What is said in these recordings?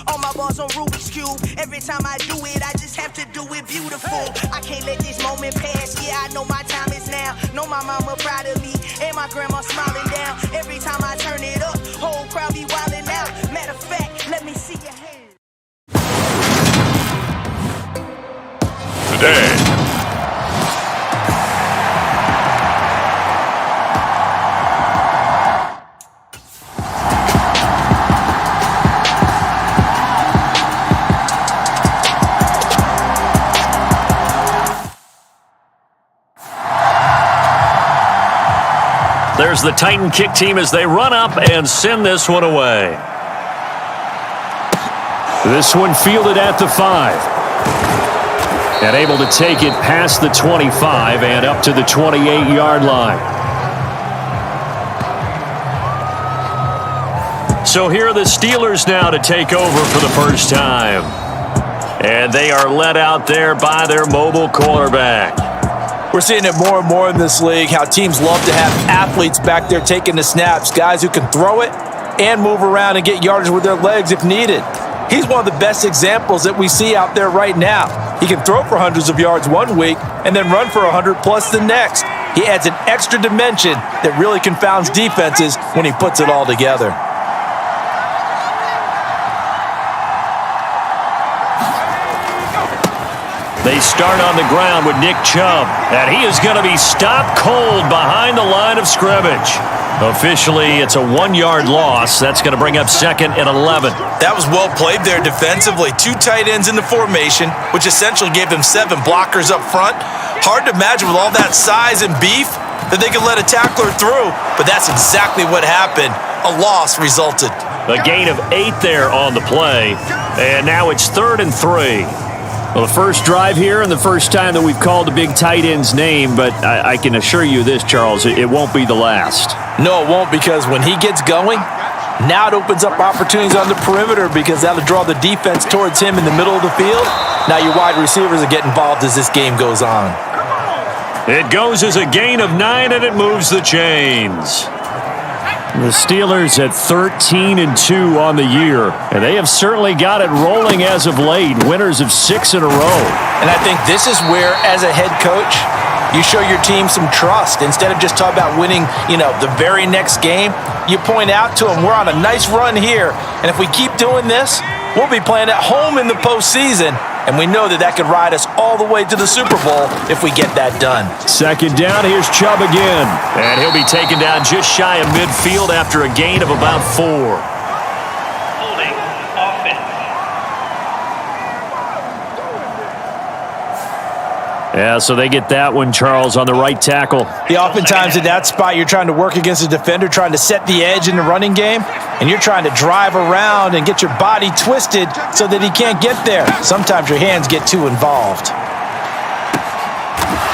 All my bars on Rubik's Cube. Every time I do it, I just have to do it beautiful. I can't let this moment pass. Yeah, I know my time is now. Know my mama proud of me, and my grandma smiling down. Every time I turn it up, whole crowd be wildin' out. Matter of fact, let me see your hands. Today. There's the Titan kick team as they run up and send this one away. This one fielded at the 5. And able to take it past the 25 and up to the 28-yard line. So here are the Steelers now to take over for the first time. And they are led out there by their mobile quarterback. We're seeing it more and more in this league, how teams love to have athletes back there taking the snaps, guys who can throw it and move around and get yardage with their legs if needed. He's one of the best examples that we see out there right now. He can throw for hundreds of yards one week and then run for 100 plus the next. He adds an extra dimension that really confounds defenses when he puts it all together. They start on the ground with Nick Chubb, and he is going to be stopped cold behind the line of scrimmage. Officially, it's a 1-yard loss. That's going to bring up 2nd and 11. That was well played there defensively. 2 tight ends in the formation, which essentially gave them 7 blockers up front. Hard to imagine with all that size and beef that they could let a tackler through, but that's exactly what happened. A loss resulted. A gain of 8 there on the play, and now it's 3rd and 3. Well, the first drive here and the first time that we've called the big tight end's name, but I can assure you this, Charles, it won't be the last. No, it won't, because when he gets going, now it opens up opportunities on the perimeter because that'll draw the defense towards him in the middle of the field. Now your wide receivers will get involved as this game goes on. It goes as a gain of 9, and it moves the chains. The Steelers at 13-2 on the year, and they have certainly got it rolling as of late, winners of 6 in a row. And I think this is where, as a head coach, you show your team some trust. Instead of just talking about winning, the very next game, you point out to them, we're on a nice run here, and if we keep doing this, we'll be playing at home in the postseason. And we know that could ride us all the way to the Super Bowl if we get that done. 2nd down, here's Chubb again. And he'll be taken down just shy of midfield after a gain of about 4. Yeah, so they get that one, Charles, on the right tackle. Yeah, oftentimes in that spot, you're trying to work against a defender, trying to set the edge in the running game, and you're trying to drive around and get your body twisted so that he can't get there. Sometimes your hands get too involved.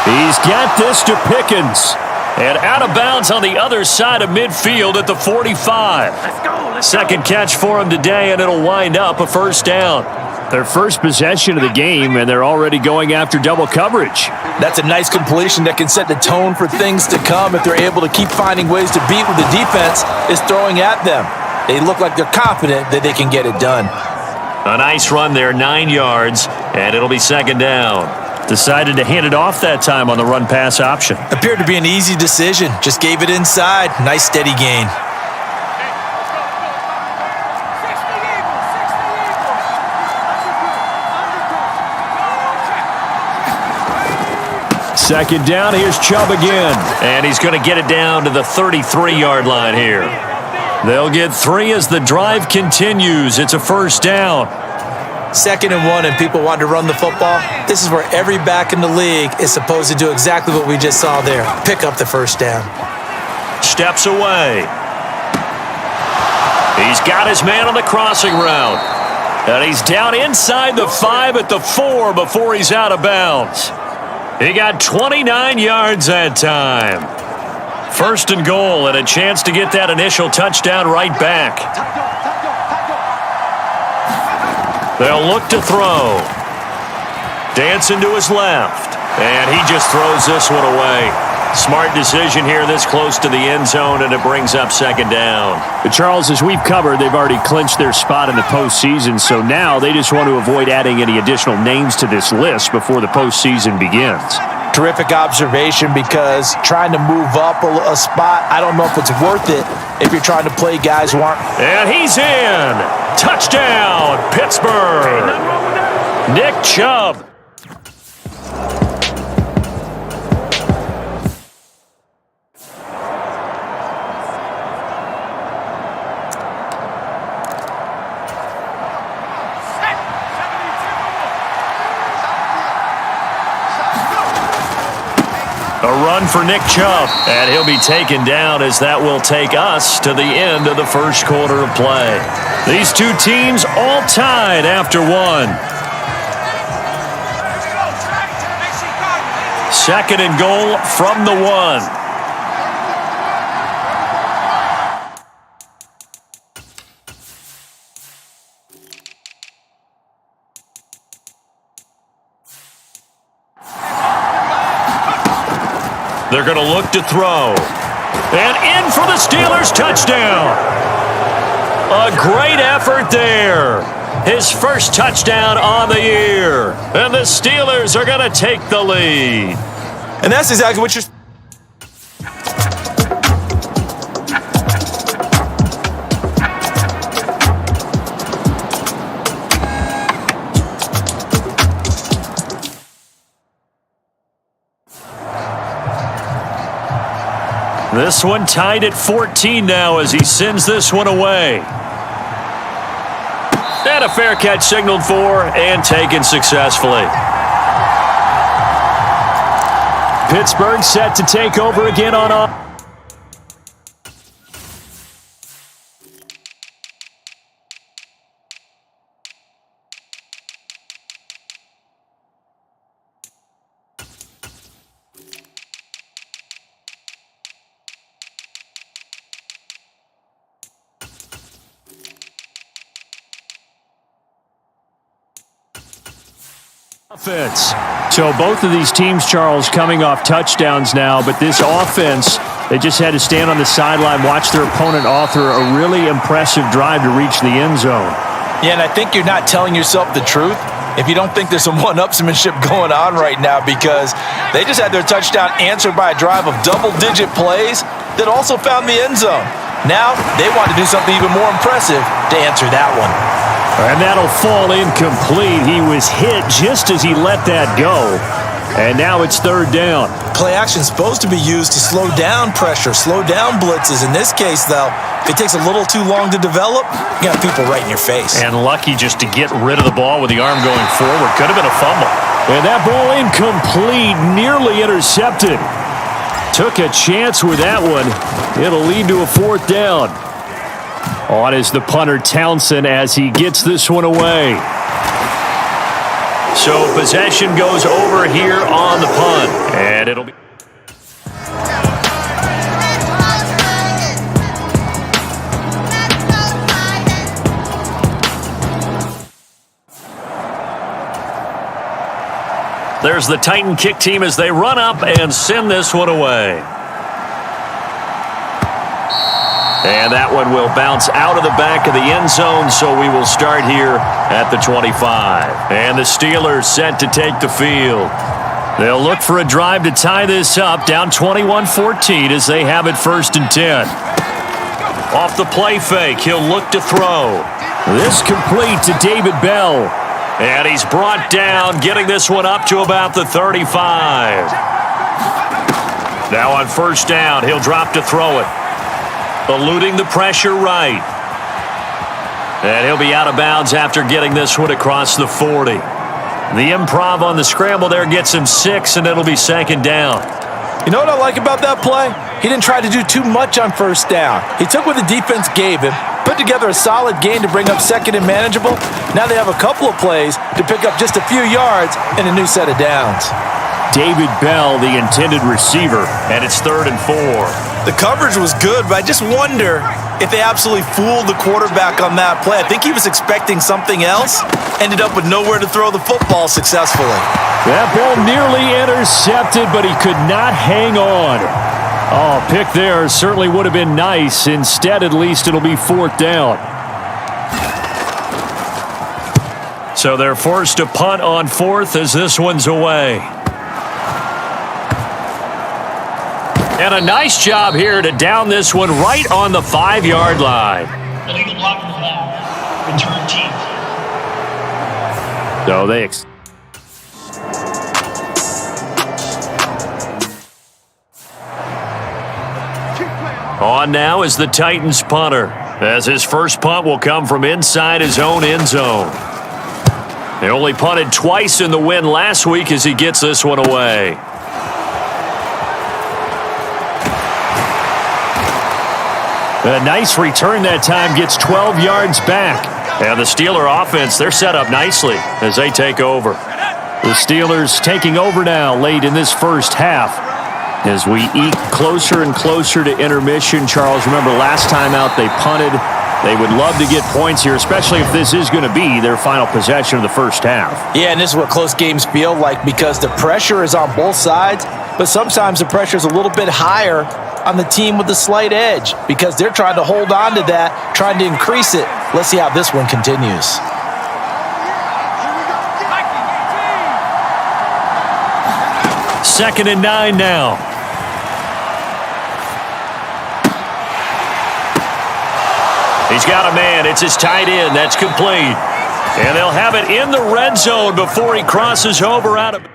He's got this to Pickens. And out of bounds on the other side of midfield at the 45. Second catch for him today, and it'll wind up a first down. Their first possession of the game, and they're already going after double coverage. That's a nice completion that can set the tone for things to come if they're able to keep finding ways to beat what the defense is throwing at them. They look like they're confident that they can get it done. A nice run there, 9 yards, and it'll be 2nd down. Decided to hand it off that time on the run-pass option. Appeared to be an easy decision. Just gave it inside. Nice steady gain. Second down, here's Chubb again. And he's going to get it down to the 33-yard line here. They'll get 3 as the drive continues. It's a first down. 2nd and 1, and people want to run the football. This is where every back in the league is supposed to do exactly what we just saw there. Pick up the first down. Steps away. He's got his man on the crossing route. And he's down inside the 5 at the 4 before he's out of bounds. He got 29 yards that time. 1st and goal, and a chance to get that initial touchdown right back. They'll look to throw. Dancing to his left. And he just throws this one away. Smart decision here this close to the end zone, and it brings up second down. But Charles, as we've covered, they've already clinched their spot in the postseason, so now they just want to avoid adding any additional names to this list before the postseason begins. Terrific observation, because trying to move up a spot, I don't know if it's worth it if you're trying to play guys who aren't. And he's in. Touchdown, Pittsburgh. Nick Chubb. A run for Nick Chubb, and he'll be taken down as that will take us to the end of the first quarter of play. These two teams all tied after one. Second and goal from the one. They're going to look to throw. And in for the Steelers touchdown. A great effort there. His first touchdown on the year. And the Steelers are going to take the lead. And that's exactly what you're... This one tied at 14 now as he sends this one away. And a fair catch signaled for and taken successfully. Pittsburgh set to take over again on offense. So both of these teams, Charles, coming off touchdowns now, but this offense, they just had to stand on the sideline, watch their opponent author a really impressive drive to reach the end zone. Yeah, and I think you're not telling yourself the truth if you don't think there's some one-upsmanship going on right now, because they just had their touchdown answered by a drive of double-digit plays that also found the end zone. Now they want to do something even more impressive to answer that one. And that'll fall incomplete. He was hit just as he let that go. And now it's third down. Play action is supposed to be used to slow down pressure, slow down blitzes. In this case, though, if it takes a little too long to develop, you got people right in your face. And lucky just to get rid of the ball with the arm going forward. Could have been a fumble. And that ball incomplete, nearly intercepted. Took a chance with that one. It'll lead to a fourth down. On is the punter Townsend as he gets this one away. So possession goes over here on the punt. And it'll be... There's the Titan kick team as they run up and send this one away. And that one will bounce out of the back of the end zone, so we will start here at the 25. And the Steelers set to take the field. They'll look for a drive to tie this up, down 21-14 as they have it 1st and 10. Off the play fake, he'll look to throw. This complete to David Bell. And he's brought down, getting this one up to about the 35. Now on 1st down, he'll drop to throw it. Eluding the pressure right. And he'll be out of bounds after getting this one across the 40. The improv on the scramble there gets him 6, and it'll be 2nd down. You know what I like about that play? He didn't try to do too much on 1st down. He took what the defense gave him, put together a solid gain to bring up 2nd and manageable. Now they have a couple of plays to pick up just a few yards and a new set of downs. David Bell, the intended receiver, and it's 3rd and 4. The coverage was good, but I just wonder if they absolutely fooled the quarterback on that play. I think he was expecting something else, ended up with nowhere to throw the football successfully. That ball nearly intercepted, but he could not hang on. Oh, pick there certainly would have been nice. Instead, at least it'll be 4th down. So they're forced to punt on 4th as this one's away. And a nice job here to down this one right on the 5-yard line. Illegal blocking flag. Return team. So they On now is the Titans punter, as his first punt will come from inside his own end zone. They only punted twice in the win last week as he gets this one away. A nice return that time, gets 12 yards back. And the Steeler offense, they're set up nicely as they take over. The Steelers taking over now late in this first half. As we eke closer and closer to intermission, Charles, remember last time out they punted. They would love to get points here, especially if this is going to be their final possession of the first half. Yeah, and this is what close games feel like because the pressure is on both sides, but sometimes the pressure is a little bit higher on the team with the slight edge because they're trying to hold on to that, trying to increase it. Let's see how this one continues. Second and 9 now. He's got a man. It's his tight end. That's complete. And they'll have it in the red zone before he crosses over out of...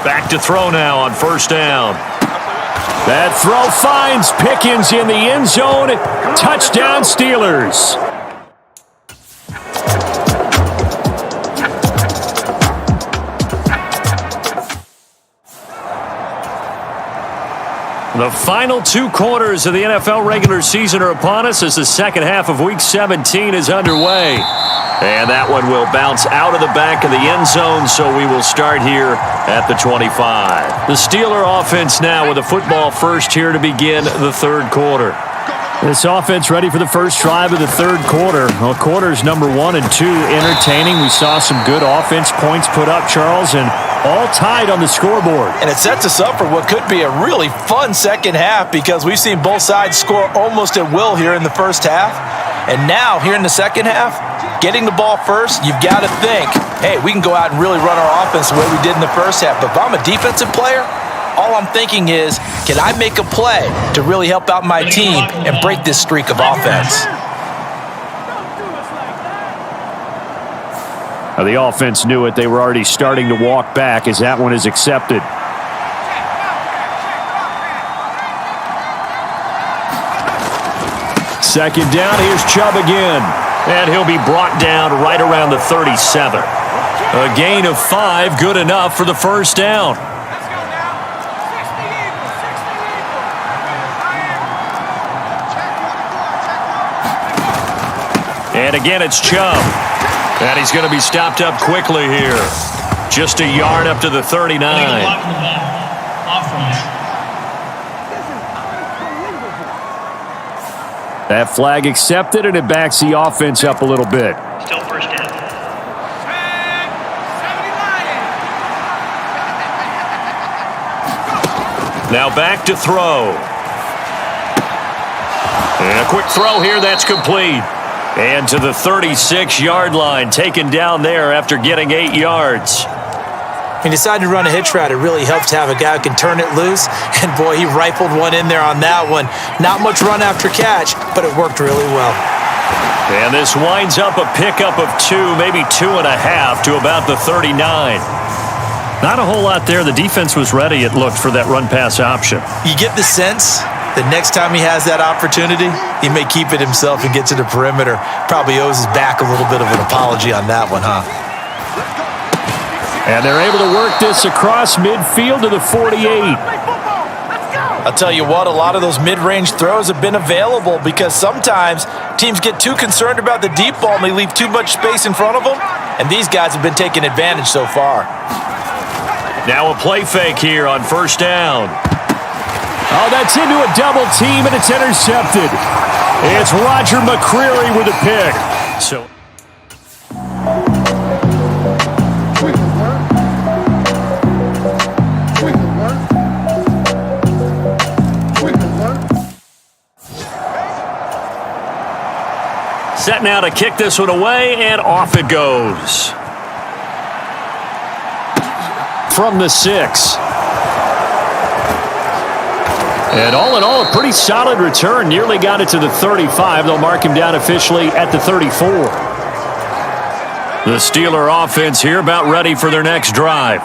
Back to throw now on first down. That throw finds Pickens in the end zone. Touchdown, Steelers. The final 2 quarters of the NFL regular season are upon us as the second half of Week 17 is underway. And that one will bounce out of the back of the end zone, so we will start here at the 25. The Steeler offense now with a football first here to begin the third quarter. This offense ready for the first drive of the third quarter. Well, quarters number 1 and 2 entertaining. We saw some good offense points put up, Charles, and all tied on the scoreboard. And it sets us up for what could be a really fun second half because we've seen both sides score almost at will here in the first half. And now, here in the second half, getting the ball first, you've got to think, hey, we can go out and really run our offense the way we did in the first half. But if I'm a defensive player, all I'm thinking is, can I make a play to really help out my team and break this streak of offense? The offense knew it. They were already starting to walk back as that one is accepted. Second down, here's Chubb again. And he'll be brought down right around the 37. A gain of 5, good enough for the first down. And again, it's Chubb. And he's going to be stopped up quickly here. Just a yard up to the 39. That flag accepted, and it backs the offense up a little bit. Still first down. Now back to throw. And a quick throw here, that's complete. And to the 36-yard line, taken down there after getting 8 yards. He decided to run a hitch route. It really helps to have a guy who can turn it loose. And, boy, he rifled one in there on that one. Not much run after catch, but it worked really well. And this winds up a pickup of 2, maybe 2.5 to about the 39. Not a whole lot there. The defense was ready, it looked, for that run-pass option. You get the sense the next time he has that opportunity, he may keep it himself and get to the perimeter. Probably owes his back a little bit of an apology on that one, huh? And they're able to work this across midfield to the 48. I'll tell you what, a lot of those mid-range throws have been available because sometimes teams get too concerned about the deep ball and they leave too much space in front of them, and these guys have been taking advantage so far. Now a play fake here on first down. Oh, that's into a double team, and it's intercepted. It's Roger McCreary with a pick. So set now to kick this one away, and off it goes. From the 6. And all in all, a pretty solid return. Nearly got it to the 35. They'll mark him down officially at the 34. The Steeler offense here about ready for their next drive.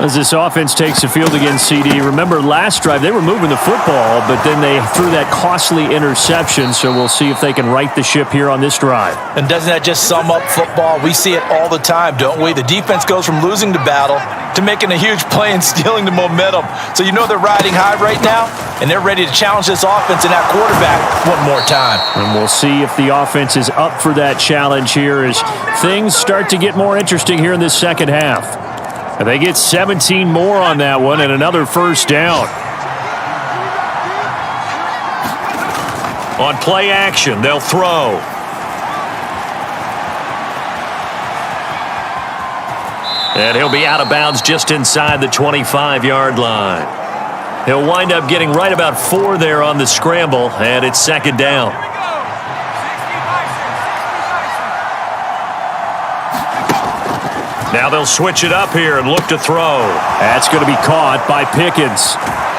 As this offense takes the field against CD, remember last drive they were moving the football, but then they threw that costly interception, so we'll see if they can right the ship here on this drive. And doesn't that just sum up football? We see it all the time, don't we? The defense goes from losing the battle to making a huge play and stealing the momentum. So you know they're riding high right now, and they're ready to challenge this offense and that quarterback one more time. And we'll see if the offense is up for that challenge here as things start to get more interesting here in this second half. And they get 17 more on that one and another first down. On play action, they'll throw. And he'll be out of bounds just inside the 25-yard line. He'll wind up getting right about 4 there on the scramble, and it's second down. Now they'll switch it up here and look to throw. That's going to be caught by Pickens.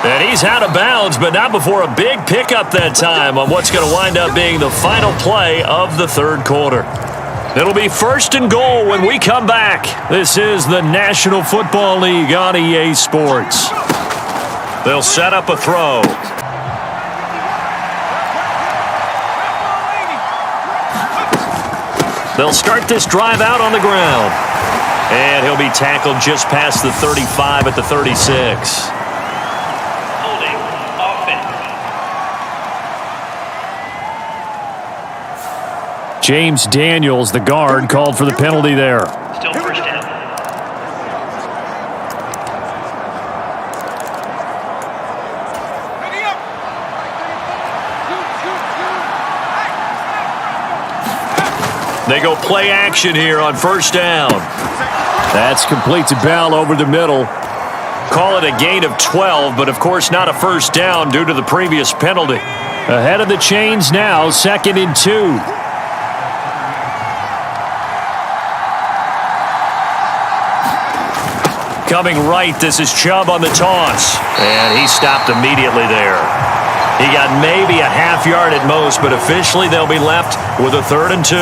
And he's out of bounds, but not before a big pickup that time on what's going to wind up being the final play of the third quarter. It'll be first and goal when we come back. This is the National Football League on EA Sports. They'll set up a throw. They'll start this drive out on the ground. And he'll be tackled just past the 35 at the 36. Holding offense. James Daniels, the guard, called for the penalty there. Still first down. They go play action here on first down. That's complete to Bell over the middle. Call it a gain of 12, but of course not a first down due to the previous penalty. Ahead of the chains now, 2nd and 2. Coming right, this is Chubb on the toss. And he stopped immediately there. He got maybe a half yard at most, but officially they'll be left with a 3rd and 2.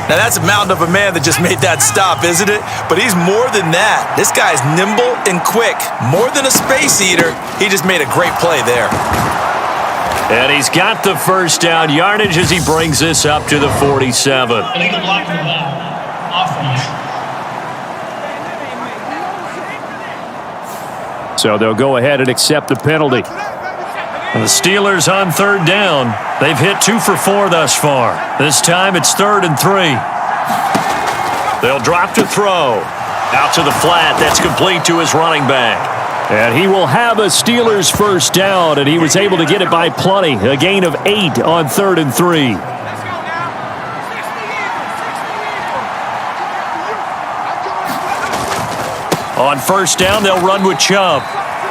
Now, that's a mountain of a man that just made that stop, isn't it? But he's more than that. This guy's nimble and quick. More than a space eater. He just made a great play there. And he's got the first down yardage as he brings this up to the 47. Illegal block for the ball. Offense. So they'll go ahead and accept the penalty. The Steelers on 3rd down. They've hit 2 for 4 thus far. This time it's 3rd and 3. They'll drop to throw. Out to the flat. That's complete to his running back. And he will have a Steelers first down, and he was able to get it by plenty. A gain of 8 on 3rd and 3. On first down, they'll run with Chubb.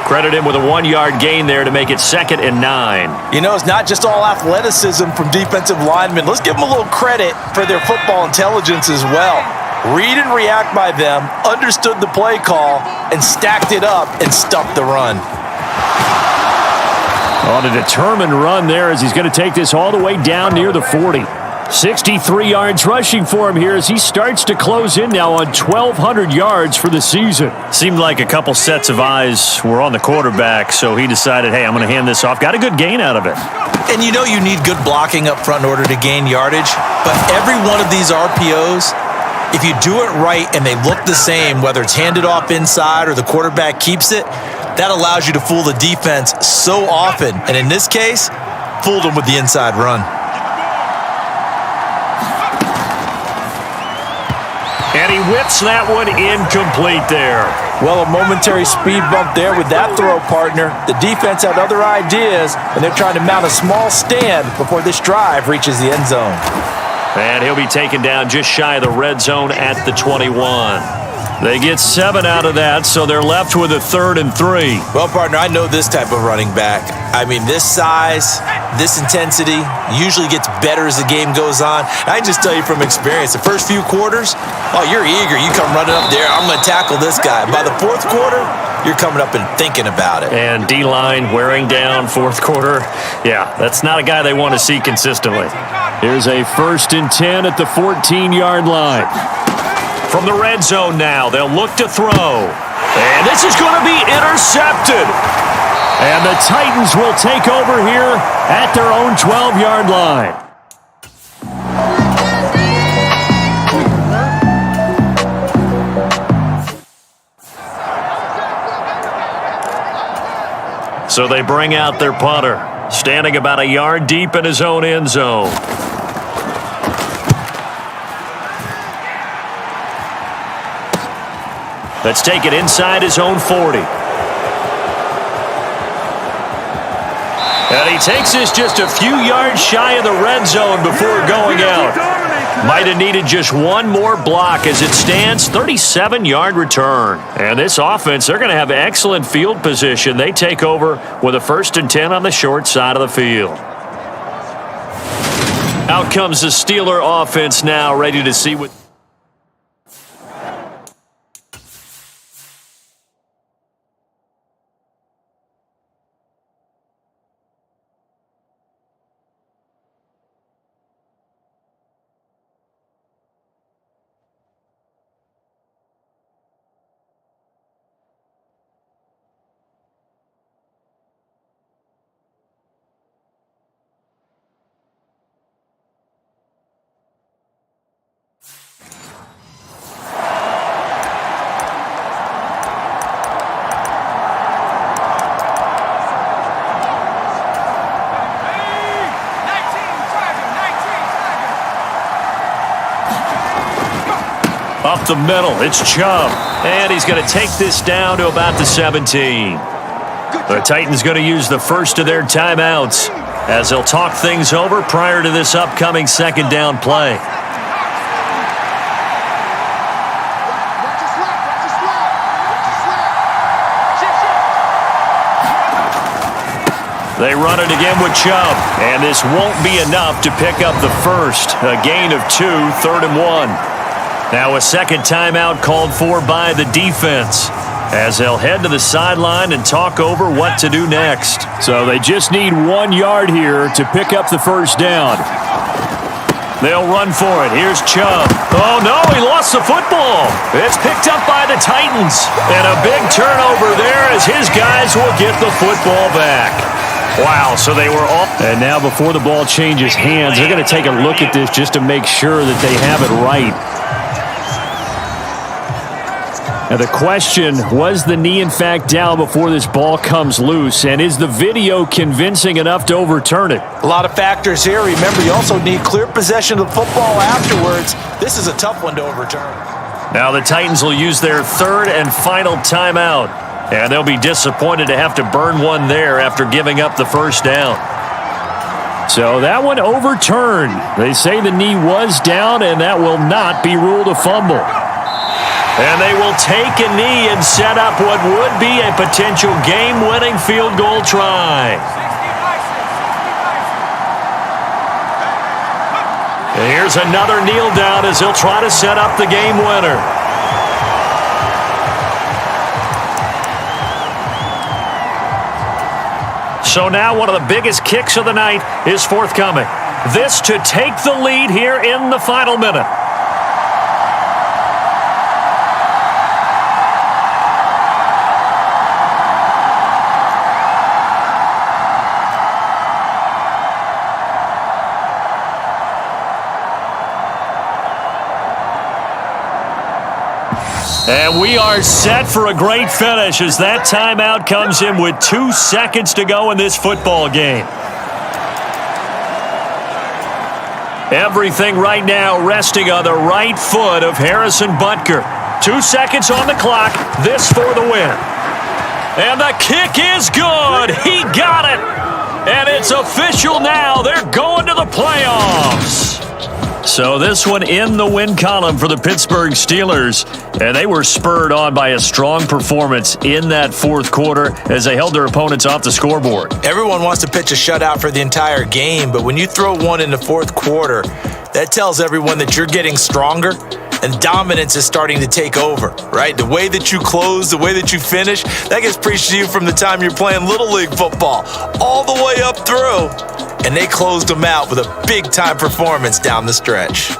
Credit him with a 1-yard gain there to make it 2nd and 9. You know, it's not just all athleticism from defensive linemen. Let's give them a little credit for their football intelligence as well. Read and react by them, understood the play call, and stacked it up and stuffed the run. On a determined run there as he's going to take this all the way down near the 40. 63 yards rushing for him here as he starts to close in now on 1,200 yards for the season. Seemed like a couple sets of eyes were on the quarterback, so he decided, hey, I'm going to hand this off. Got a good gain out of it. And you know you need good blocking up front in order to gain yardage, but every one of these RPOs, if you do it right and they look the same, whether it's handed off inside or the quarterback keeps it, that allows you to fool the defense so often. And in this case, fooled them with the inside run. And he whips that one incomplete there. Well, a momentary speed bump there with that throw, partner. The defense had other ideas, and they're trying to mount a small stand before this drive reaches the end zone. And he'll be taken down just shy of the red zone at the 21. They get 7 out of that, so they're left with a 3rd and 3. Well, partner, I know this type of running back. I mean, this size, this intensity usually gets better as the game goes on. I just tell you from experience, the first few quarters, oh, you're eager. You come running up there, I'm going to tackle this guy. By the 4th quarter, you're coming up and thinking about it. And D-line wearing down 4th quarter. Yeah, that's not a guy they want to see consistently. Here's a 1st and 10 at the 14-yard line. From the red zone now, they'll look to throw. And this is going to be intercepted. And the Titans will take over here at their own 12-yard line. So they bring out their punter, standing about a yard deep in his own end zone. Let's take it inside his own 40. And he takes this just a few yards shy of the red zone before going out. Might have needed just one more block. As it stands, 37-yard return. And this offense, they're going to have excellent field position. They take over with a 1st and 10 on the short side of the field. Out comes the Steeler offense now, ready to see what... Up the middle, it's Chubb. And he's going to take this down to about the 17. The Titans going to use the first of their timeouts as they'll talk things over prior to this upcoming 2nd down play. They run it again with Chubb, and this won't be enough to pick up the first. A gain of 2, 3rd and 1. Now a 2nd timeout called for by the defense as they'll head to the sideline and talk over what to do next. So they just need 1 yard here to pick up the first down. They'll run for it. Here's Chubb. Oh, no, he lost the football. It's picked up by the Titans. And a big turnover there as his guys will get the football back. Wow, so they were off. And now before the ball changes hands, they're going to take a look at this just to make sure that they have it right. Now the question, was the knee in fact down before this ball comes loose? And is the video convincing enough to overturn it? A lot of factors here. Remember, you also need clear possession of the football afterwards. This is a tough one to overturn. Now the Titans will use their 3rd and final timeout. And they'll be disappointed to have to burn one there after giving up the first down. So that one overturned. They say the knee was down, and that will not be ruled a fumble. And they will take a knee and set up what would be a potential game-winning field goal try. And here's another kneel down as he'll try to set up the game winner. So now one of the biggest kicks of the night is forthcoming. This to take the lead here in the final minute. And we are set for a great finish as that timeout comes in with 2 seconds to go in this football game. Everything right now resting on the right foot of Harrison Butker. 2 seconds on the clock. This for the win. And the kick is good. He got it. And it's official now. They're going to the playoffs. So this one in the win column for the Pittsburgh Steelers. And they were spurred on by a strong performance in that fourth quarter as they held their opponents off the scoreboard. Everyone wants to pitch a shutout for the entire game, but when you throw one in the fourth quarter, that tells everyone that you're getting stronger and dominance is starting to take over, right? The way that you close, the way that you finish, that gets preached to you from the time you're playing Little League football all the way up through. And they closed them out with a big-time performance down the stretch.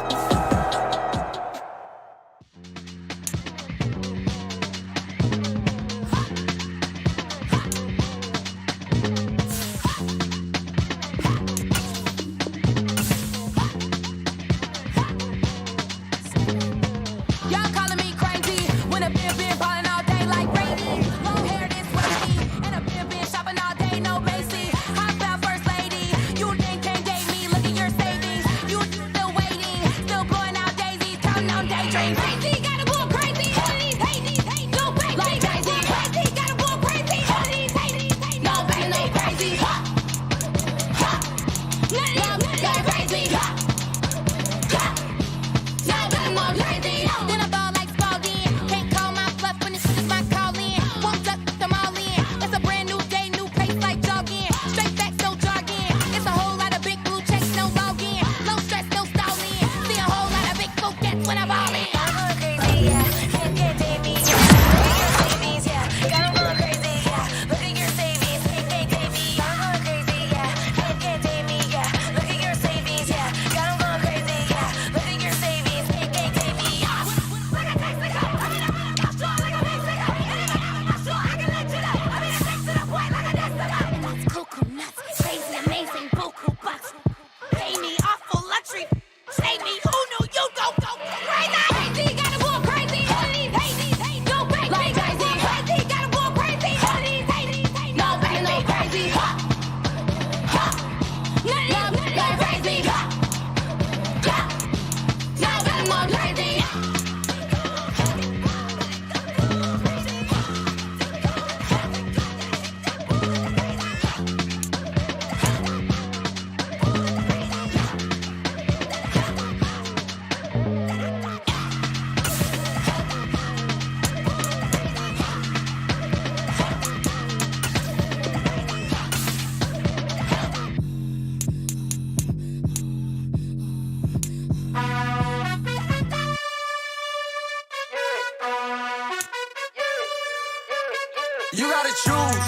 You gotta choose.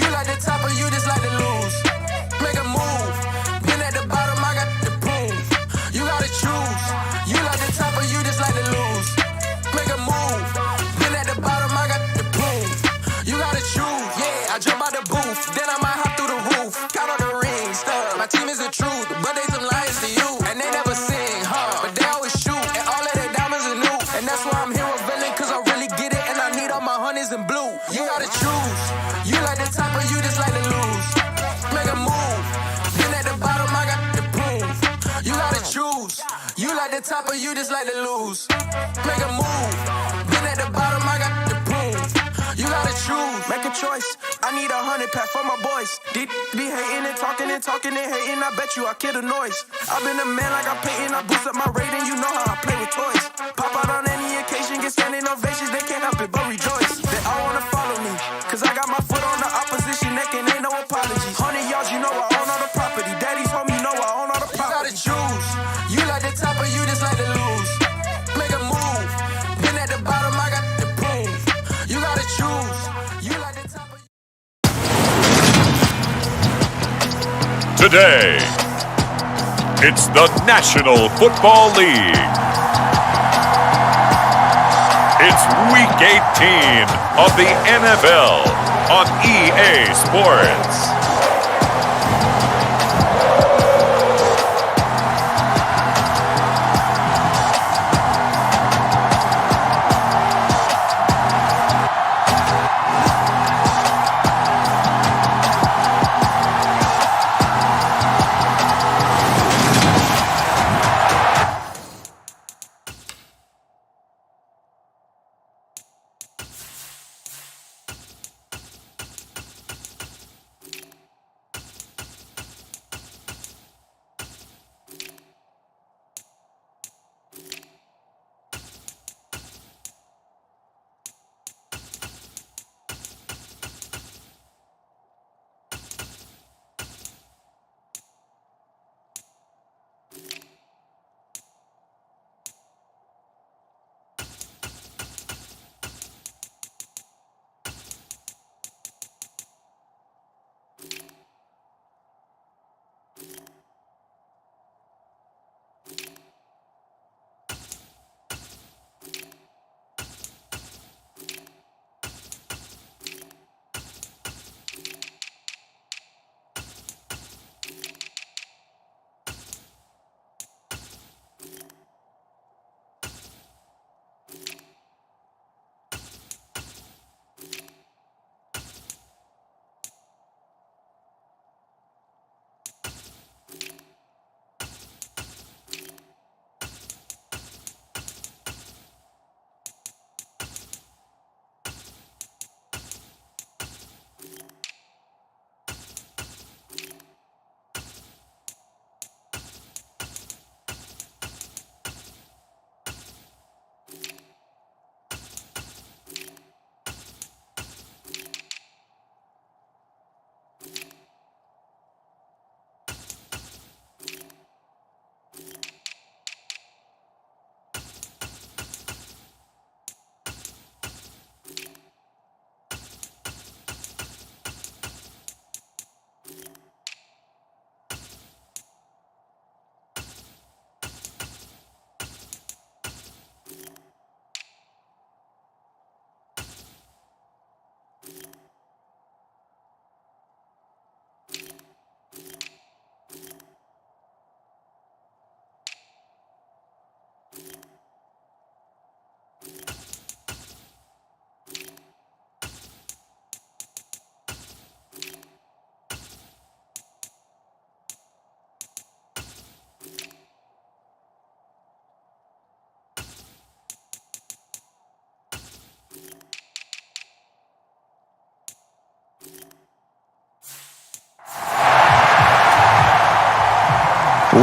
You like the top or you just like to lose. Make a move. Been at the bottom, I got the prove. You gotta choose. You like the top or you just like to lose. Make a move. Been at the bottom, I got the prove. You gotta choose. Yeah, I jump out the booth. Then I might hop through the roof. Count on the rings. My team is the truth, but they some liars to you. And they never sing, but they always shoot. And all of their diamonds are new. And that's why I'm here with villain, cause I really get it. And I need all my honeys in blue. You gotta choose. You like the top or you just like to lose. Make a move. Been at the bottom, I got the proof. You gotta choose. You like the top or you just like to lose. Make a move. Been at the bottom, I got the proof. You gotta choose. Make a choice. I need 100 pack for my boys. Be hating and talking and talking and hating. I bet you I kill the noise. I've been a man like I'm Peyton. I boost up my rating. You know how I play with toys. Pop out on any occasion, get standing ovations. They can't help it but rejoice. They all wanna follow me, cause I got my foot on the opposition neck and ain't no apologies. 100 yards, you know I own all the property. Daddy's home, you know I own all the property. You gotta choose. You like the top or you just like to lose. Make a move. Been at the bottom, I got the proof. You gotta choose. You like the top or Today It's the National Football League. It's Week 18 of the NFL on EA Sports.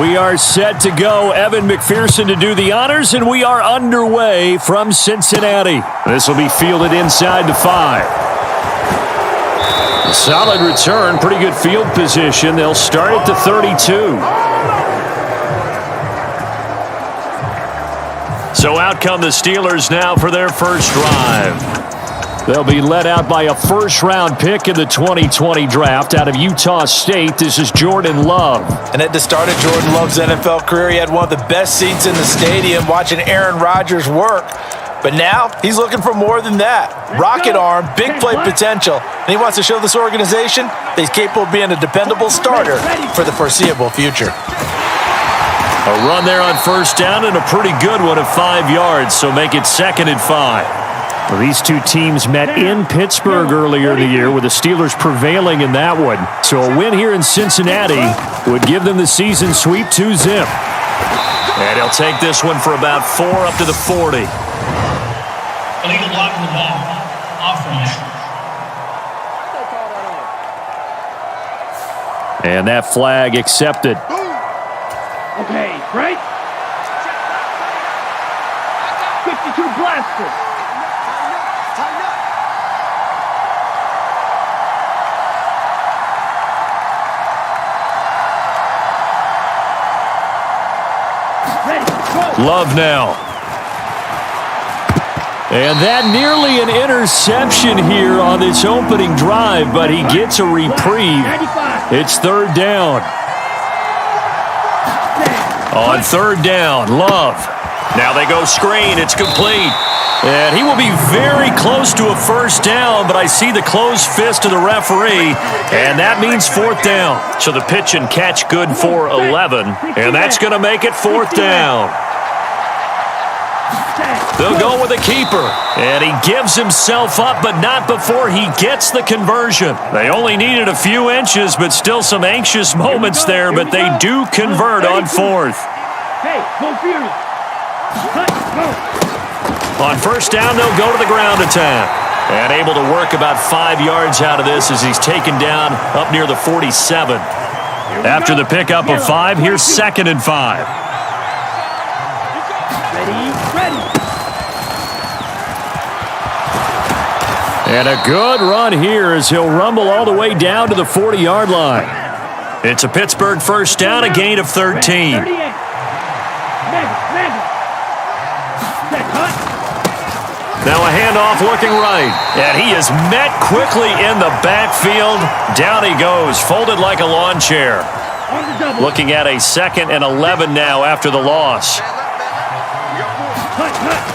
We are set to go. Evan McPherson to do the honors, and we are underway from Cincinnati. This will be fielded inside the 5. Solid return, pretty good field position. They'll start at the 32. So out come the Steelers now for their first drive. They'll be led out by a first-round pick in the 2020 draft out of Utah State. This is Jordan Love. And at the start of Jordan Love's NFL career, he had one of the best seats in the stadium watching Aaron Rodgers work. But now he's looking for more than that. Rocket arm, big play potential. And he wants to show this organization that he's capable of being a dependable starter for the foreseeable future. A run there on first down and a pretty good one of 5 yards, so make it 2nd and 5. Well, these two teams met in Pittsburgh earlier in the year, with the Steelers prevailing in that one. So a win here in Cincinnati would give them the season sweep 2-zip. And he'll take this one for about 4 up to the 40. Illegal block on the ball. Offense. And that flag accepted. Okay, right? 52 blaster. Love now. And that nearly an interception here on this opening drive, but he gets a reprieve. It's 3rd down. On third down, Love. Now they go screen. It's complete. And he will be very close to a first down, but I see the closed fist of the referee, and that means fourth down. So the pitch and catch good for 11, and that's going to make it fourth down. They'll go with a keeper, and he gives himself up, but not before he gets the conversion. They only needed a few inches, but still some anxious moments there, but they do convert on fourth. Hey, go Fury. On first down, they'll go to the ground attack. And able to work about 5 yards out of this as he's taken down up near the 47. After the pickup of 5, here's 2nd and 5. Ready. And a good run here as he'll rumble all the way down to the 40-yard line. It's a Pittsburgh first down, a gain of 13. Now a handoff looking right, and he is met quickly in the backfield. Down he goes, folded like a lawn chair. Looking at a 2nd and 11 now after the loss.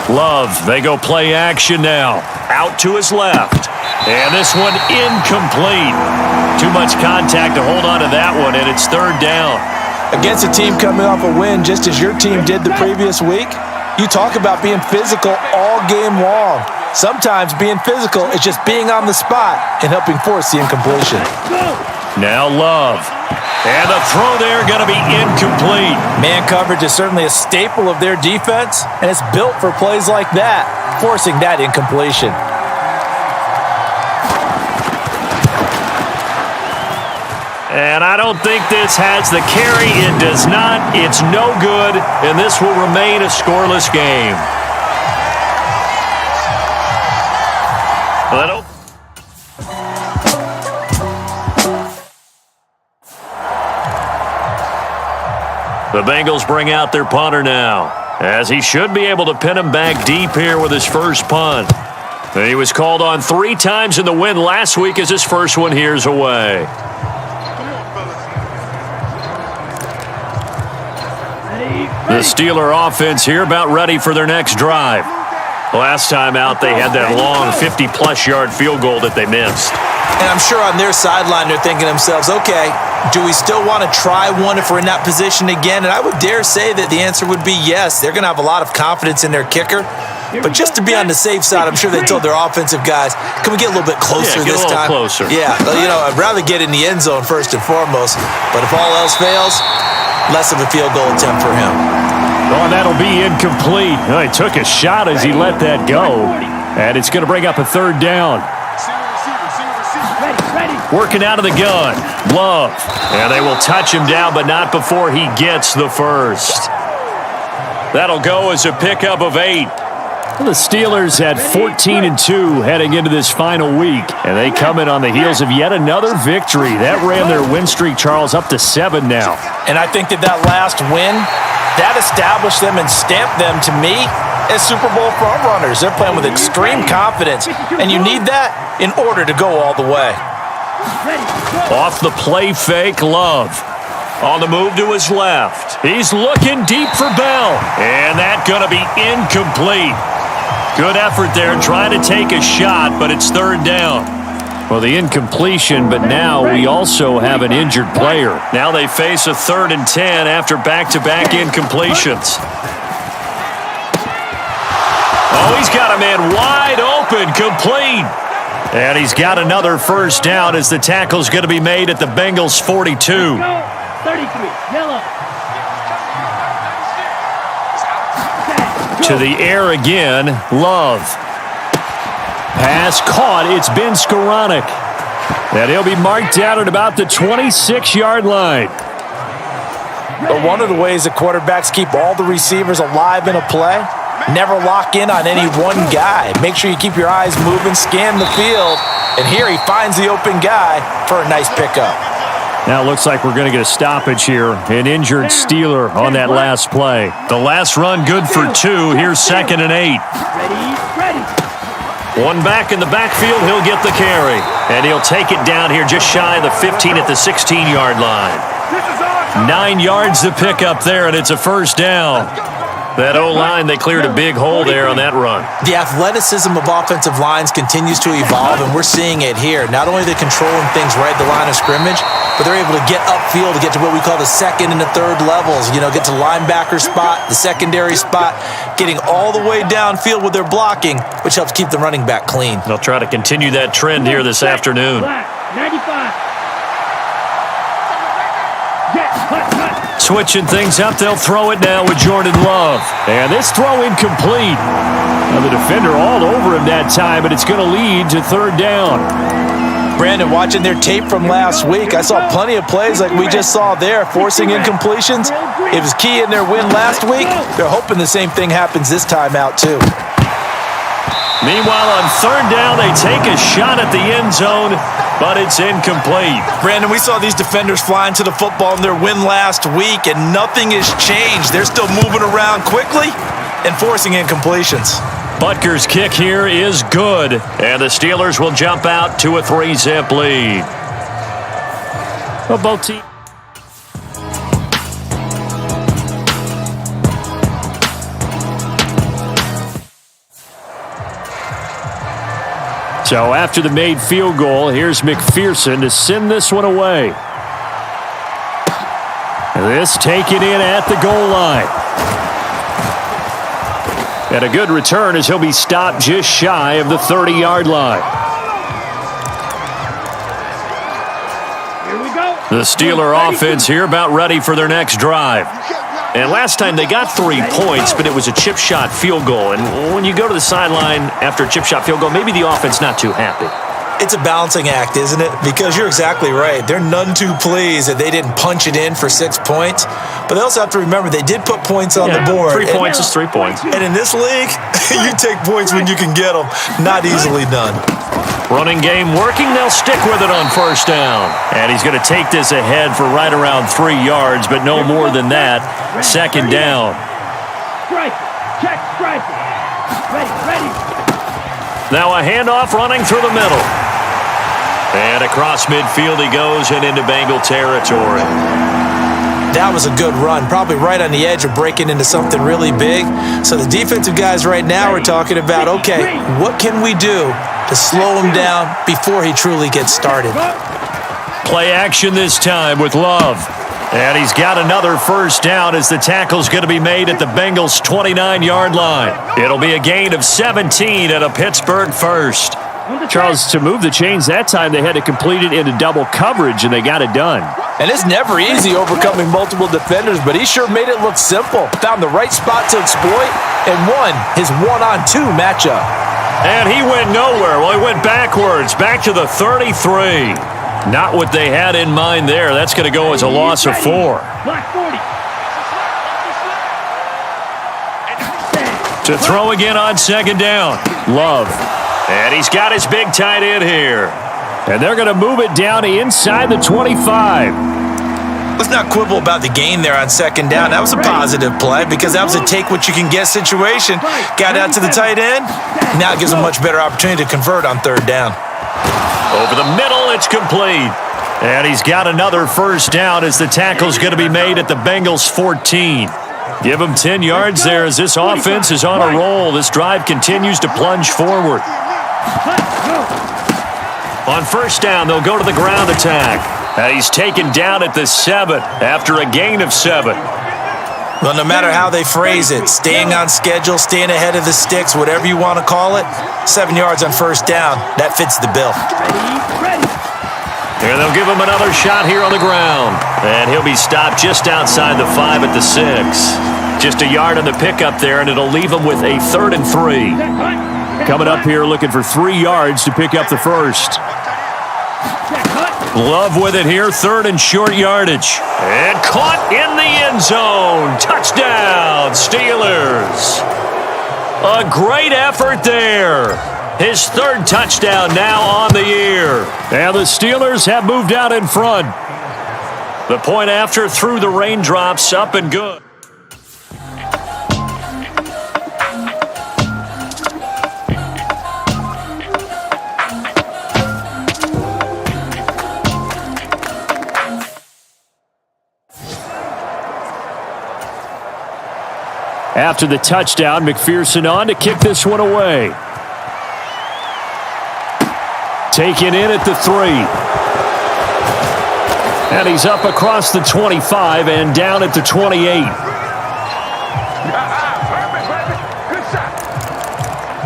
Love, they go play action now. Out to his left. And this one incomplete. Too much contact to hold on to that one, and it's third down. Against a team coming off a win just as your team did the previous week, you talk about being physical all game long. Sometimes being physical is just being on the spot and helping force the incompletion. Now Love. And the throw there going to be incomplete. Man coverage is certainly a staple of their defense, and it's built for plays like that, forcing that incompletion. And I don't think this has the carry. It does not. It's no good, and this will remain a scoreless game. The Bengals bring out their punter now, as he should be able to pin him back deep here with his first punt. He was called on 3 times in the win last week as his first one here's away. The Steeler offense here about ready for their next drive. Last time out, they had that long 50-plus yard field goal that they missed. And I'm sure on their sideline they're thinking to themselves, okay, do we still want to try one if we're in that position again? And I would dare say that the answer would be yes. They're going to have a lot of confidence in their kicker. But just to be on the safe side, I'm sure they told their offensive guys, can we get a little bit closer this time? Closer. Yeah, I'd rather get in the end zone first and foremost. But if all else fails, less of a field goal attempt for him. Oh, that'll be incomplete. He took a shot as he let that go. And it's going to bring up a third down. Working out of the gun. Love. And they will touch him down, but not before he gets the first. That'll go as a pickup of 8. The Steelers had 14-2 heading into this final week, and they come in on the heels of yet another victory. That ran their win streak, Charles, up to 7 now. And I think that last win, that established them and stamped them, to me, as Super Bowl frontrunners. They're playing with extreme confidence, and you need that in order to go all the way. Off the play fake, Love. On the move to his left. He's looking deep for Bell. And that's going to be incomplete. Good effort there trying to take a shot, but it's third down. Well, the incompletion, but now we also have an injured player. Now they face a 3rd and 10 after back-to-back incompletions. Oh, he's got a man wide open, complete. And he's got another first down as the tackle's going to be made at the Bengals' 42. 33, yellow. To the air again, Love. Pass caught. It's been Skoranek. And he'll be marked down at about the 26-yard line. But one of the ways that quarterbacks keep all the receivers alive in a play, never lock in on any one guy. Make sure you keep your eyes moving, scan the field, and here he finds the open guy for a nice pickup. Now it looks like we're going to get a stoppage here. An injured Steeler on that last play. The last run good for 2. Here's 2nd and 8. Ready. One back in the backfield, he'll get the carry. And he'll take it down here just shy of the 15 at the 16-yard line. This is on. 9 yards to pick up there, and it's a first down. That O-line, they cleared a big hole there on that run. The athleticism of offensive lines continues to evolve, and we're seeing it here. Not only are they controlling things right at the line of scrimmage, but they're able to get upfield to get to what we call the second and the third levels. You know, get to linebacker spot, the secondary spot, getting all the way downfield with their blocking, which helps keep the running back clean. They'll try to continue that trend here this afternoon. 95. Switching things up, they'll throw it now with Jordan Love. And this throw incomplete. Now the defender all over him that time, but it's going to lead to third down. Brandon, watching their tape from last week, I saw plenty of plays like we just saw there, forcing incompletions. It was key in their win last week. They're hoping the same thing happens this time out, too. Meanwhile, on third down, they take a shot at the end zone, but it's incomplete. Brandon, we saw these defenders flying to the football in their win last week, and nothing has changed. They're still moving around quickly and forcing incompletions. Butker's kick here is good, and the Steelers will jump out to a 3-zip lead. Well, both teams. So after the made field goal, here's McPherson to send this one away. This taken in at the goal line. And a good return as he'll be stopped just shy of the 30-yard line. Here we go. The Steeler offense here about ready for their next drive. And last time they got 3 points, but it was a chip shot field goal. And when you go to the sideline after a chip shot field goal, maybe the offense not too happy. It's a balancing act, isn't it? Because you're exactly right. They're none too pleased that they didn't punch it in for 6 points. But they also have to remember they did put points on the board. 3 points is 3 points. And in this league, you take points when you can get them. Not easily done. Running game working. They'll stick with it on first down. And he's going to take this ahead for right around 3 yards, but no more than that. Second down. Strike. Check strike. Ready. Now a handoff running through the middle. And across midfield he goes and into Bengal territory. That was a good run, probably right on the edge of breaking into something really big. So the defensive guys right now are talking about, okay, what can we do to slow him down before he truly gets started? Play action this time with Love. And he's got another first down as the tackle's going to be made at the Bengals' 29-yard line. It'll be a gain of 17 and a Pittsburgh first. Charles, to move the chains that time, they had to complete it into double coverage, and they got it done. And it's never easy overcoming multiple defenders, but he sure made it look simple. Found the right spot to exploit and won his one-on-two matchup. And he went nowhere. Well, he went backwards, back to the 33. Not what they had in mind there. That's going to go as a loss of 4. Black 40. To throw again on second down. Love. And he's got his big tight end here. And they're going to move it down inside the 25. Let's not quibble about the gain there on second down. That was a positive play because that was a take-what-you-can-get situation. Got out to the tight end. Now it gives them a much better opportunity to convert on third down. Over the middle, it's complete. And he's got another first down as the tackle's going to be made at the Bengals' 14. Give him 10 yards there as this offense is on a roll. This drive continues to plunge forward. On first down, they'll go to the ground attack. And he's taken down at the 7 after a gain of 7. Well, no matter how they phrase it, staying on schedule, staying ahead of the sticks, whatever you want to call it, 7 yards on first down, that fits the bill. And they'll give him another shot here on the ground. And he'll be stopped just outside the 5 at the 6. Just a yard on the pickup there, and it'll leave him with a 3rd and 3. Coming up here looking for 3 yards to pick up the first. Love with it here, 3rd and short yardage. And caught in the end zone. Touchdown, Steelers. A great effort there. His 3rd touchdown now on the year. And the Steelers have moved out in front. The point after through the raindrops, up and good. After the touchdown, McPherson on to kick this one away. Taken in at the 3. And he's up across the 25 and down at the 28.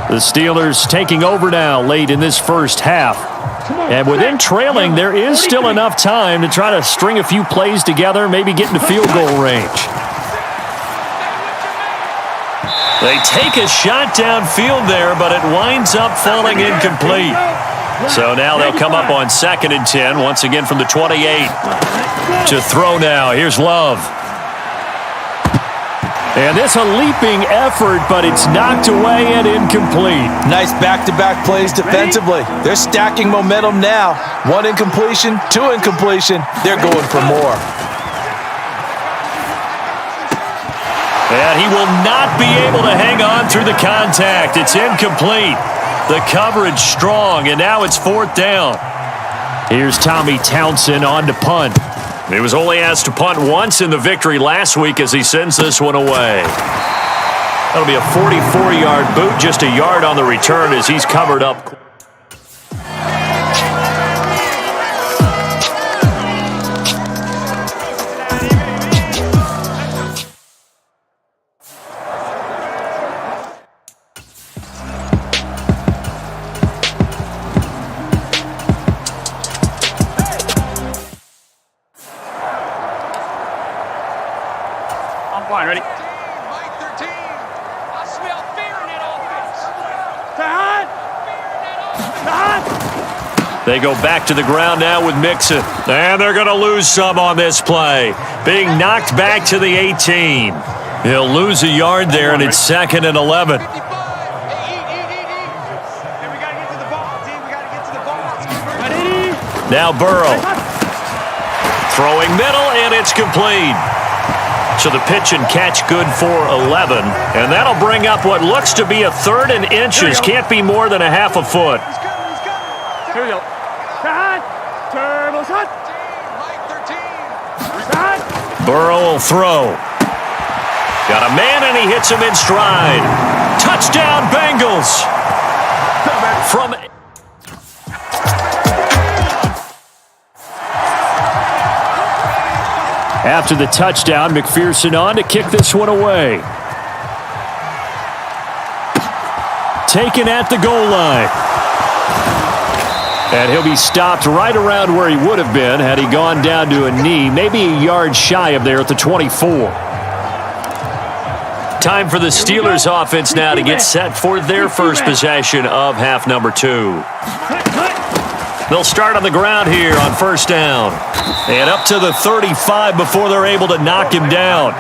The Steelers taking over now late in this first half. And with them trailing, there is still enough time to try to string a few plays together, maybe get into field goal range. They take a shot downfield there, but it winds up falling incomplete. So now they'll come up on 2nd and 10, once again from the 28. To throw now. Here's Love. And this a leaping effort, but it's knocked away and incomplete. Nice back-to-back plays defensively. They're stacking momentum now. 1 incompletion, 2 incompletion. They're going for more. And he will not be able to hang on through the contact. It's incomplete. The coverage strong, and now it's 4th down. Here's Tommy Townsend on to punt. He was only asked to punt once in the victory last week as he sends this one away. That'll be a 44-yard boot, just a yard on the return as he's covered up. Ready? They go back to the ground now with Mixon. And they're going to lose some on this play. Being knocked back to the 18. He'll lose a yard there, and it's 2nd and 11. Now Burrow. Throwing middle, and it's complete. So the pitch and catch good for 11. And that'll bring up what looks to be a 3rd and inches. Can't be more than a half a foot. Here we go. Turbo's hot. Burrow will throw. Got a man, and he hits him in stride. Touchdown, Bengals. From... After the touchdown, McPherson on to kick this one away. Taken at the goal line. And he'll be stopped right around where he would have been had he gone down to a knee, maybe a yard shy of there at the 24. Time for the Steelers offense now to get set for their first possession of half number 2. They'll start on the ground here on 1st down. And up to the 35 before they're able to knock him down.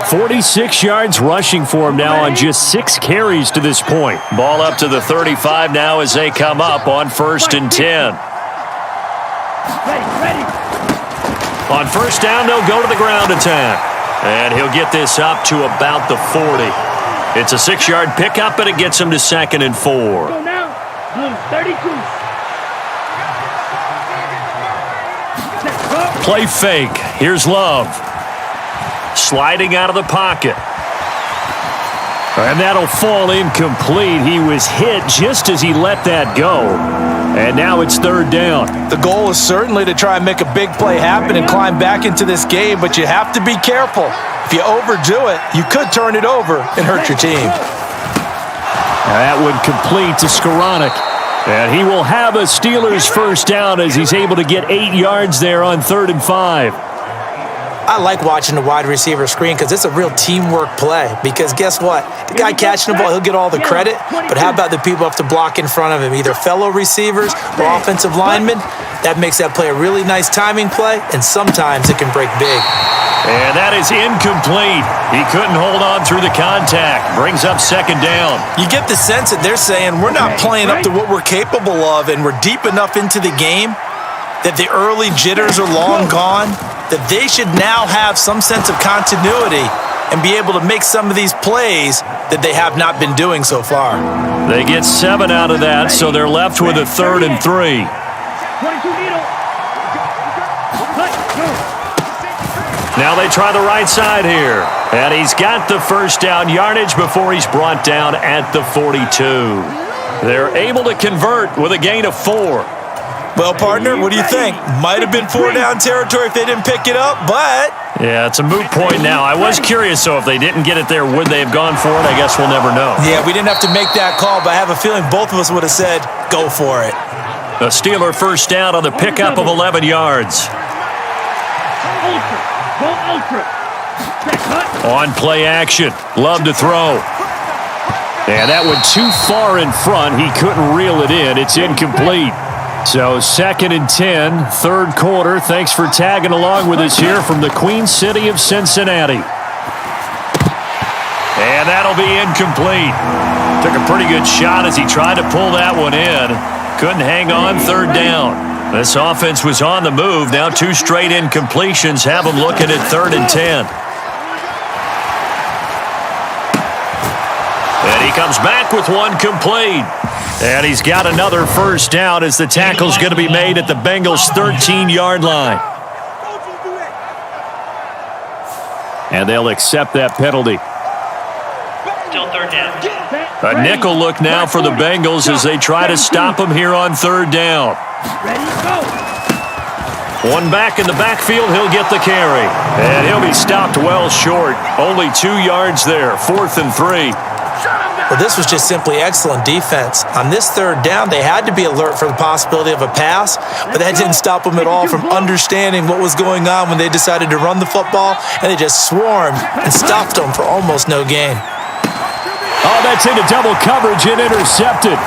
46 yards rushing for him now on just 6 carries to this point. Ball up to the 35 now as they come up on 1st and 10. On 1st down, they'll go to the ground attack. And he'll get this up to about the 40. It's a 6-yard pickup, and it gets him to 2nd and 4. Go now. Blue 32. Play fake. Here's Love. Sliding out of the pocket. And that'll fall incomplete. He was hit just as he let that go. And now it's 3rd down. The goal is certainly to try and make a big play happen and climb back into this game, but you have to be careful. If you overdo it, you could turn it over and hurt your team. That would complete to Skoranek. And he will have a Steelers 1st down as he's able to get 8 yards there on 3rd and 5. I like watching the wide receiver screen because it's a real teamwork play. Because guess what? The guy catching the ball, he'll get all the credit. But how about the people who have to block in front of him, either fellow receivers or offensive linemen? That makes that play a really nice timing play, and sometimes it can break big. And that is incomplete. He couldn't hold on through the contact. Brings up 2nd down. You get the sense that they're saying we're not playing up to what we're capable of, and we're deep enough into the game that the early jitters are long gone, that they should now have some sense of continuity and be able to make some of these plays that they have not been doing so far. They get 7 out of that, so they're left with a 3rd and 3. 22 needle. Now they try the right side here. And he's got the first down yardage before he's brought down at the 42. They're able to convert with a gain of 4. Well, partner, what do you think? Might have been 4-down territory if they didn't pick it up, but... Yeah, it's a moot point now. I was curious, so if they didn't get it there, would they have gone for it? I guess we'll never know. Yeah, we didn't have to make that call, but I have a feeling both of us would have said, go for it. A Steeler first down on the pickup of 11 yards. On play action. Love to throw. And that went too far in front. He couldn't reel it in. It's incomplete. So 2nd and 10, third quarter. Thanks for tagging along with us here from the Queen City of Cincinnati. And that'll be incomplete. Took a pretty good shot as he tried to pull that one in. Couldn't hang on, third down. This offense was on the move. Now 2 straight incompletions have them looking at 3rd and 10. And he comes back with one complete. And he's got another first down as the tackle's going to be made at the Bengals' 13-yard line. And they'll accept that penalty. Still 3rd down. A nickel look now for the Bengals as they try to stop him here on 3rd down. One back in the backfield, he'll get the carry. And he'll be stopped well short. Only 2 yards there, 4th and 3. Well, this was just simply excellent defense. On this 3rd down, they had to be alert for the possibility of a pass, but that didn't stop them at all from understanding what was going on when they decided to run the football, and they just swarmed and stopped them for almost no gain. Oh, that's into double coverage and intercepted.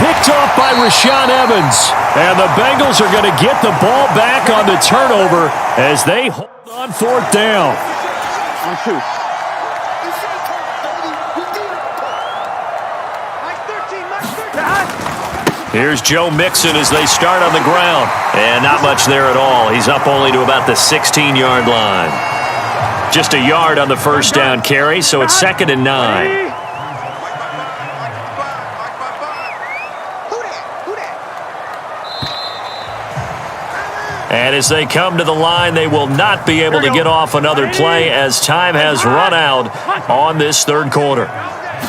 Picked off by Rashaan Evans. And the Bengals are going to get the ball back on the turnover as they hold on 4th down. On 2. Here's Joe Mixon as they start on the ground. And not much there at all. He's up only to about the 16-yard line. Just a yard on the first down carry, so it's 2nd and 9. And as they come to the line, they will not be able to get off another play as time has run out on this 3rd quarter.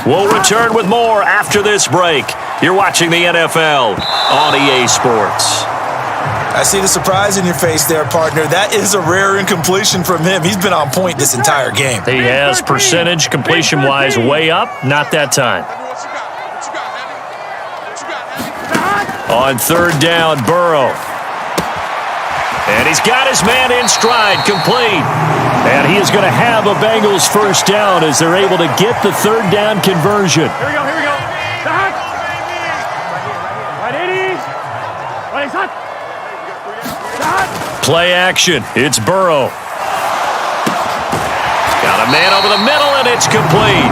We'll return with more after this break. You're watching the NFL on EA Sports. I see the surprise in your face there, partner. That is a rare incompletion from him. He's been on point this entire game. He has percentage completion-wise way up. Not that time. On 3rd down, Burrow. And he's got his man in stride, complete. And he is going to have a Bengals first down as they're able to get the 3rd down conversion. Here we go. Right, hot. Play action. It's Burrow. Got a man over the middle, and it's complete.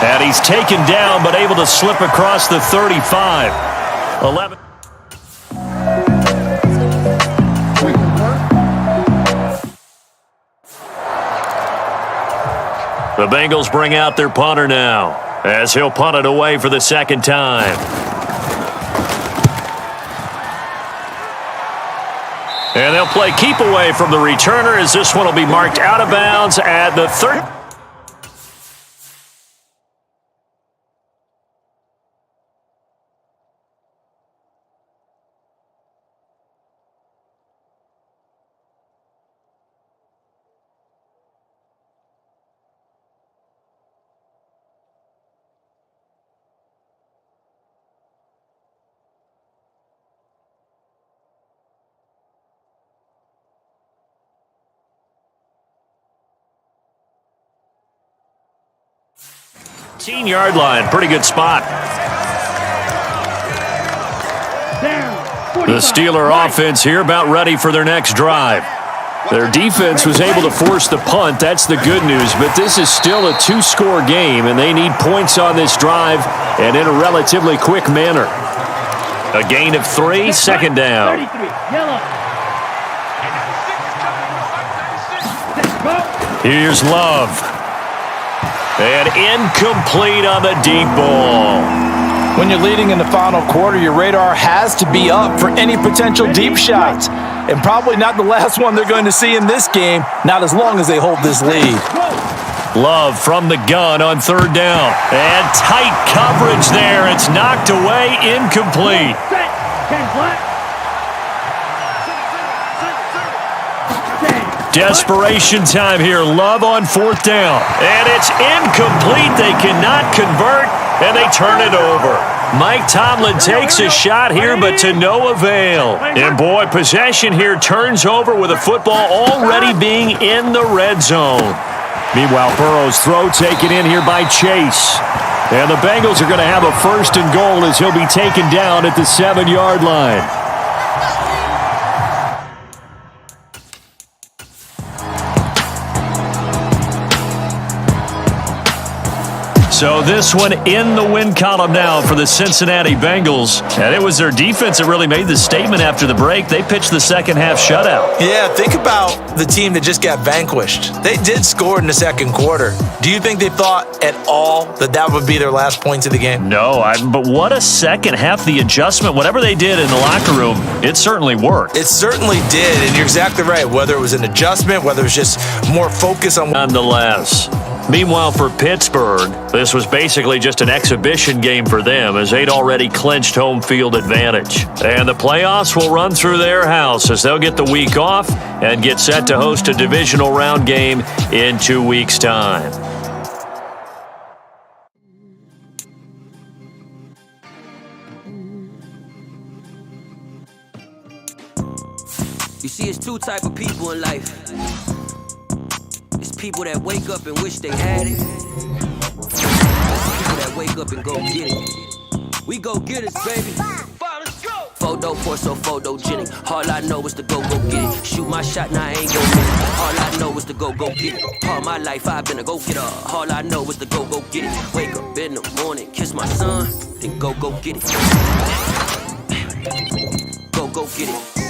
And he's taken down, but able to slip across the 35. 11. The Bengals bring out their punter now as he'll punt it away for the 2nd time. And they'll play keep away from the returner as this one will be marked out of bounds at the 3rd. Yard line, pretty good spot. The Steeler offense here about ready for their next drive. Their defense was able to force the punt. That's the good news, but this is still a 2-score game, and they need points on this drive and in a relatively quick manner. A gain of 3, 2nd down. Here's Love. And incomplete on the deep ball. When you're leading in the final quarter, your radar has to be up for any potential deep shots. And probably not the last one they're going to see in this game, not as long as they hold this lead. Love from the gun on third down. And tight coverage there. It's knocked away, incomplete. Desperation time here. Love on fourth down. And it's incomplete. They cannot convert, and they turn it over. Mike Tomlin takes a shot here, but to no avail. And boy, possession here turns over with a football already being in the red zone. Meanwhile, Burrow's throw taken in here by Chase. And the Bengals are going to have a first and goal as he'll be taken down at the 7-yard line. So this one in the win column now for the Cincinnati Bengals. And it was their defense that really made the statement after the break. They pitched the second half shutout. Yeah, think about the team that just got vanquished. They did score in the second quarter. Do you think they thought at all that would be their last points of the game? No, but what a second half. The adjustment, whatever they did in the locker room, it certainly worked. It certainly did, and you're exactly right. Whether it was an adjustment, whether it was just more focus on... Nonetheless. Meanwhile, for Pittsburgh, this was basically just an exhibition game for them as they'd already clinched home field advantage. And the playoffs will run through their house as they'll get the week off and get set to host a divisional round game in 2 weeks' time. You see, it's two type of people in life. It's people that wake up and wish they had it. People that wake up and go get it. We go get it, baby. Photo poor, so photogenic. All I know is to go get it. Shoot my shot, now I ain't gon' miss it. All I know is to go get it. All my life I've been a go-getter. All I know is to go get it. Wake up in the morning, kiss my son, then go get it. Go get it.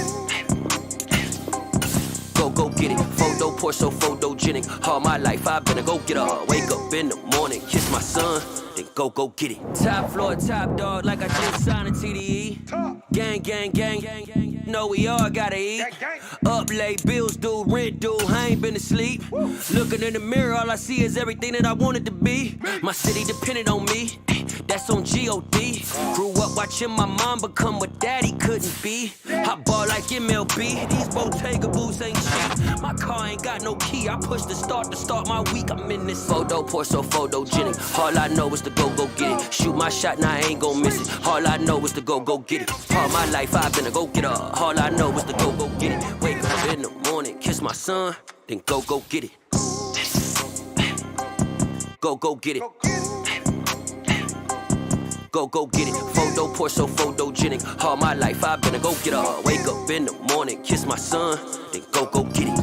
Go get it. Photo poor, so photogenic. All my life I've been a go-getter. Wake up in the morning, kiss my son, then go get it. Top floor, top dog, like I just signed a TDE. Gang. Know we all gotta eat. Up late, bills due, rent due, I ain't been asleep. Looking in the mirror, all I see is everything that I wanted to be. My city depended on me, that's on G.O.D. Grew up watching my mom become what daddy couldn't be. I ball like MLB, these Bottega boots ain't cheap. My car ain't got no key, I push the start to start my week. I'm in this photo poor, so photogenic. All I know is to go get it. Shoot my shot, now I ain't gon' miss it. All I know is to go get it. All my life I've been a go-getter. All I know is to go get it. Wake up in the morning, kiss my son, then go get it. Go get it. Go get it. Photo poor, so photogenic. All my life I've been a go-getter. Wake up in the morning, kiss my son, then go get it.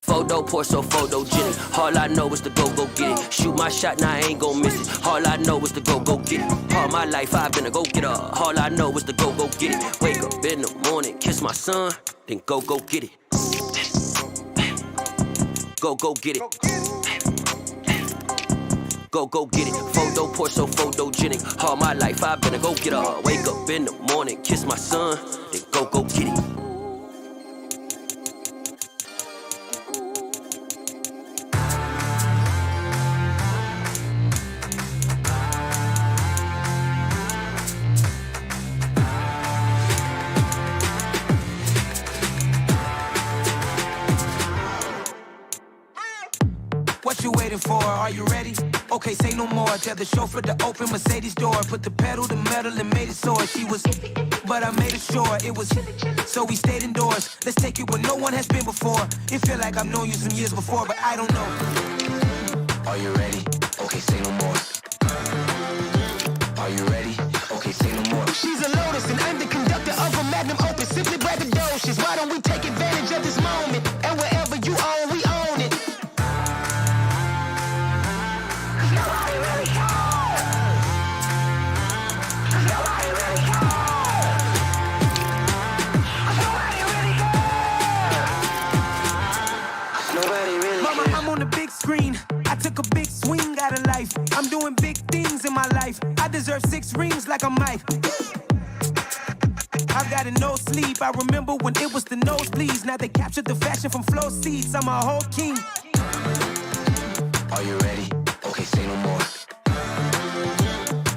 Photo poor, so photogenic. All I know is to go get it. Shoot my shot, now I ain't gon' miss it. All I know is to go get it. All my life I've been a go-getter. All I know is to go get it. Wake up in the morning, kiss my son, then go get it. Go get it. Go get it. Photo poor, so photogenic. All my life I've been a go-getter. Wake up in the morning, kiss my son, then go get it. What you waiting for? Are you ready? Okay, say no more. Tell the chauffeur to open Mercedes door. Put the pedal to metal and made it soar. She was, but I made it sure it was. So we stayed indoors. Let's take it where no one has been before. It feel like I've known you some years before, but I don't know. Are you ready? Okay, say no more. Are you ready? Okay, say no more. She's a Lotus and I'm the conductor of a Magnum Opus. Simply brag the door. deserve 6 rings like a Mike. I've got a no sleep. I remember when it was the nosebleeds. Now they captured the fashion from flow seats. I'm a whole king. Are you ready? Okay, say no more.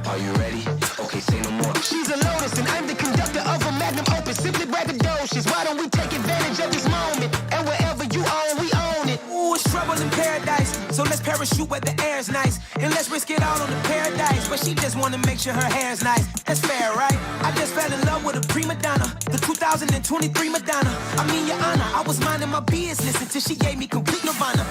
Are you ready? Okay, say no more. She's a lotus and I'm the conductor of a magnum opus. Simply braggadocious. Why don't we take advantage of this moment? And wherever you own, we own it. Ooh, it's trouble in paradise. So let's parachute where the air's nice. And let's risk it all on the paradise. But she just wanna make sure her hair's nice. That's fair, right? I just fell in love with a prima donna. The 2023 Madonna. I mean, your honor, I was minding my business until she gave me complete nirvana.